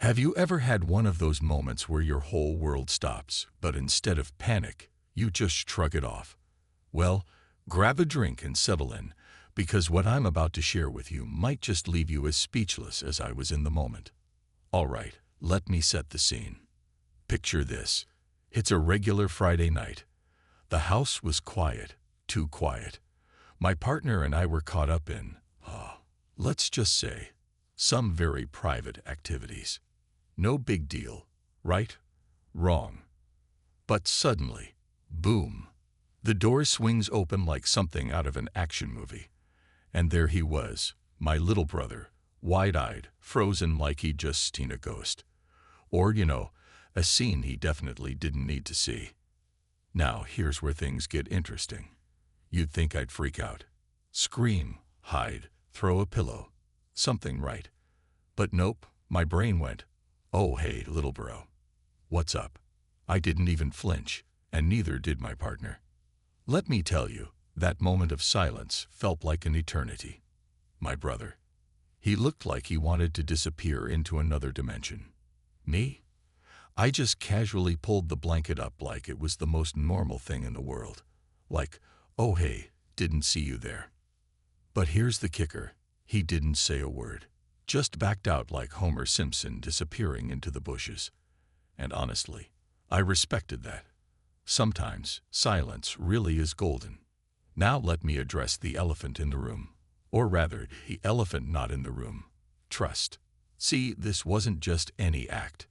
Have you ever had one of those moments where your whole world stops, but instead of panic, you just shrug it off? Well, grab a drink and settle in, because what I'm about to share with you might just leave you as speechless as I was in the moment. All right, let me set the scene. Picture this. It's a regular Friday night. The house was quiet, too quiet. My partner and I were caught up in, let's just say, some very private activities. No big deal, right? Wrong. But suddenly, boom, the door swings open like something out of an action movie. And there he was, my little brother, wide-eyed, frozen like he'd just seen a ghost. Or, a scene he definitely didn't need to see. Now, here's where things get interesting. You'd think I'd freak out. Scream, hide, throw a pillow. Something, right? But nope, my brain went, "Oh, hey, little bro. What's up?" I didn't even flinch, and neither did my partner. Let me tell you, that moment of silence felt like an eternity. My brother. He looked like he wanted to disappear into another dimension. Me? I just casually pulled the blanket up like it was the most normal thing in the world. Like, "Oh, hey, didn't see you there." But here's the kicker. He didn't say a word. Just backed out like Homer Simpson disappearing into the bushes. And honestly, I respected that. Sometimes silence really is golden. Now let me address the elephant in the room. Or rather, the elephant not in the room. Trust. See, this wasn't just any act.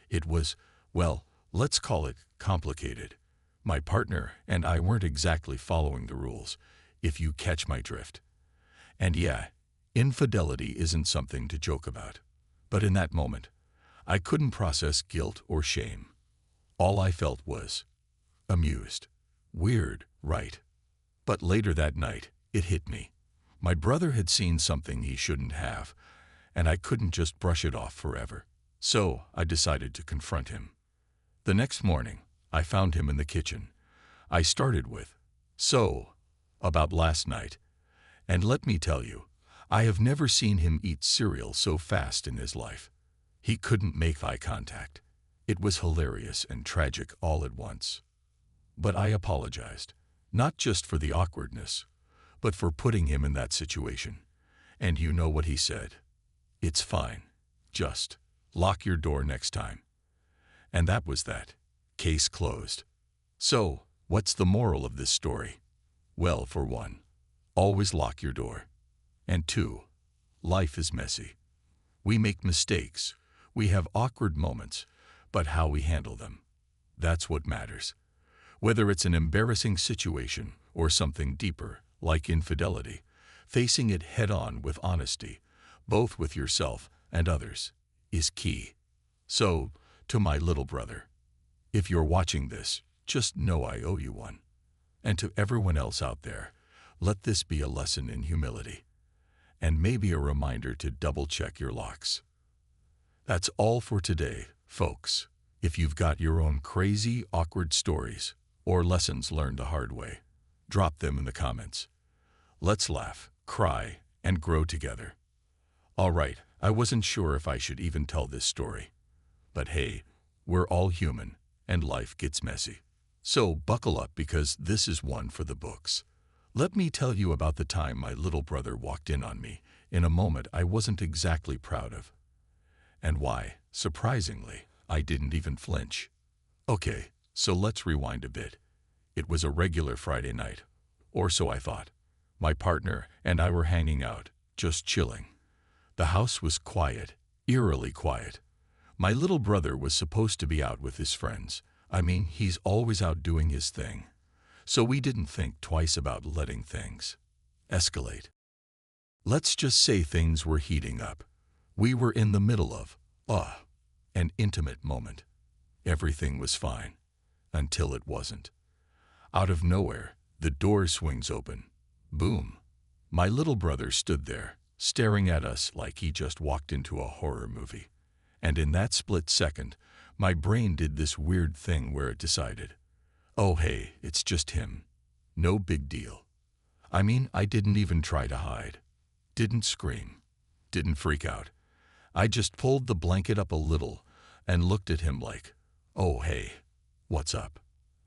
It was, well, let's call it complicated. My partner and I weren't exactly following the rules, if you catch my drift. And yeah, infidelity isn't something to joke about. But in that moment, I couldn't process guilt or shame. All I felt was amused. Weird, right? But later that night, it hit me. My brother had seen something he shouldn't have, and I couldn't just brush it off forever. So I decided to confront him. The next morning, I found him in the kitchen. I started with, "So, about last night." And let me tell you, I have never seen him eat cereal so fast in his life. He couldn't make eye contact. It was hilarious and tragic all at once. But I apologized, not just for the awkwardness, but for putting him in that situation. And you know what he said? "It's fine. Just lock your door next time." And that was that. Case closed. So, what's the moral of this story? Well, for one, always lock your door. And two, life is messy. We make mistakes. We have awkward moments, but how we handle them, that's what matters. Whether it's an embarrassing situation or something deeper, like infidelity, facing it head-on with honesty, both with yourself and others, is key. So, to my little brother, if you're watching this, just know I owe you one. And to everyone else out there, let this be a lesson in humility. And maybe a reminder to double-check your locks. That's all for today, folks. If you've got your own crazy, awkward stories or lessons learned the hard way, drop them in the comments. Let's laugh, cry, and grow together. All right, I wasn't sure if I should even tell this story. But hey, we're all human, and life gets messy. So buckle up because this is one for the books. Let me tell you about the time my little brother walked in on me in a moment I wasn't exactly proud of. And why, surprisingly, I didn't even flinch. Okay, so let's rewind a bit. It was a regular Friday night, or so I thought. My partner and I were hanging out, just chilling. The house was quiet, eerily quiet. My little brother was supposed to be out with his friends. I mean, he's always out doing his thing. So we didn't think twice about letting things escalate. Let's just say things were heating up. We were in the middle of, an intimate moment. Everything was fine, until it wasn't. Out of nowhere, the door swings open. Boom. My little brother stood there, staring at us like he just walked into a horror movie. And in that split second, my brain did this weird thing where it decided, "Oh hey, it's just him. No big deal." I mean, I didn't even try to hide. Didn't scream. Didn't freak out. I just pulled the blanket up a little and looked at him like, "Oh, hey, what's up?"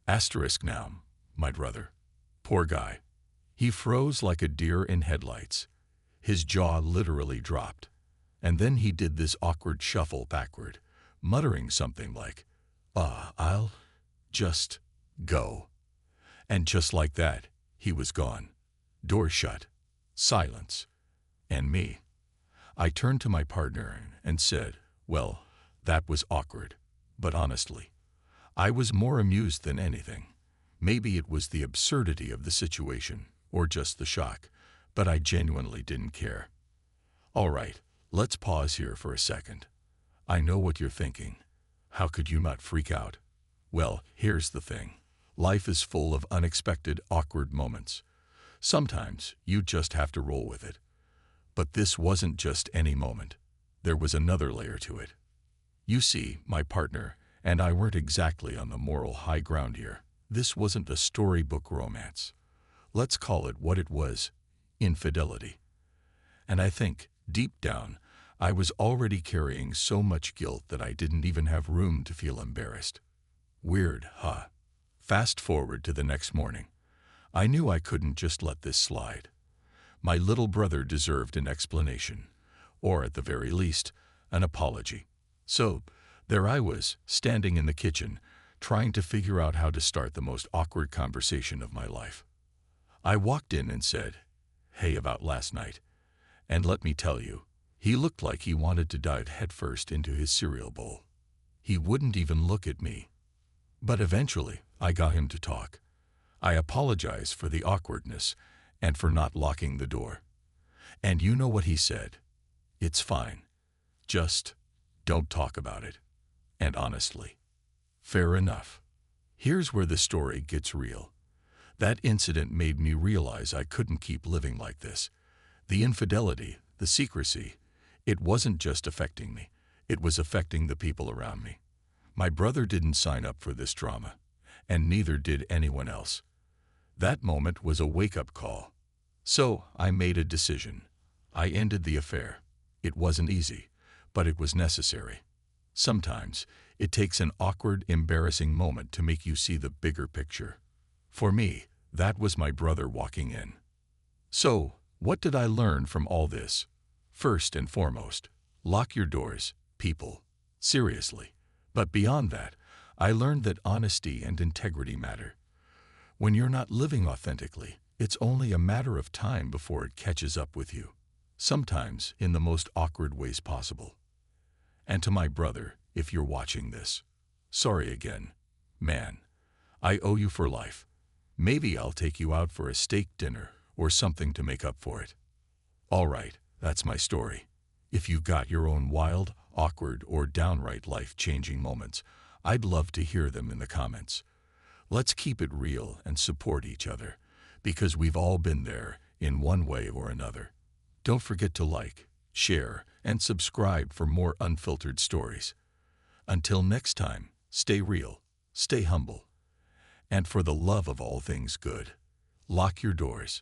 Asterisk now, my brother. Poor guy. He froze like a deer in headlights. His jaw literally dropped. And then he did this awkward shuffle backward, muttering something like, I'll just go." And just like that, he was gone. Door shut. Silence. And me. I turned to my partner and said, "Well, that was awkward. But honestly, I was more amused than anything. Maybe it was the absurdity of the situation, or just the shock, but I genuinely didn't care." All right, let's pause here for a second. I know what you're thinking. How could you not freak out? Well, here's the thing. Life is full of unexpected, awkward moments. Sometimes you just have to roll with it. But this wasn't just any moment. There was another layer to it. You see, my partner and I weren't exactly on the moral high ground here. This wasn't a storybook romance. Let's call it what it was: infidelity. And I think, deep down, I was already carrying so much guilt that I didn't even have room to feel embarrassed. Weird, huh? Fast forward to the next morning. I knew I couldn't just let this slide. My little brother deserved an explanation, or at the very least, an apology. So, there I was, standing in the kitchen, trying to figure out how to start the most awkward conversation of my life. I walked in and said, "Hey, about last night." And let me tell you, he looked like he wanted to dive headfirst into his cereal bowl. He wouldn't even look at me. But eventually, I got him to talk. I apologized for the awkwardness and for not locking the door. And you know what he said? "It's fine. Just don't talk about it." And honestly, fair enough. Here's where the story gets real. That incident made me realize I couldn't keep living like this. The infidelity, the secrecy, it wasn't just affecting me. It was affecting the people around me. My brother didn't sign up for this drama, and neither did anyone else. That moment was a wake-up call. So I made a decision. I ended the affair. It wasn't easy, but it was necessary. Sometimes it takes an awkward, embarrassing moment to make you see the bigger picture. For me, that was my brother walking in. So, what did I learn from all this? First and foremost, lock your doors, people. Seriously. But beyond that, I learned that honesty and integrity matter. When you're not living authentically, it's only a matter of time before it catches up with you. Sometimes in the most awkward ways possible. And to my brother, if you're watching this, sorry again. Man, I owe you for life. Maybe I'll take you out for a steak dinner or something to make up for it. All right, that's my story. If you've got your own wild, awkward, or downright life-changing moments, I'd love to hear them in the comments. Let's keep it real and support each other, because we've all been there in one way or another. Don't forget to like, share, and subscribe for more unfiltered stories. Until next time, stay real, stay humble, and for the love of all things good, lock your doors.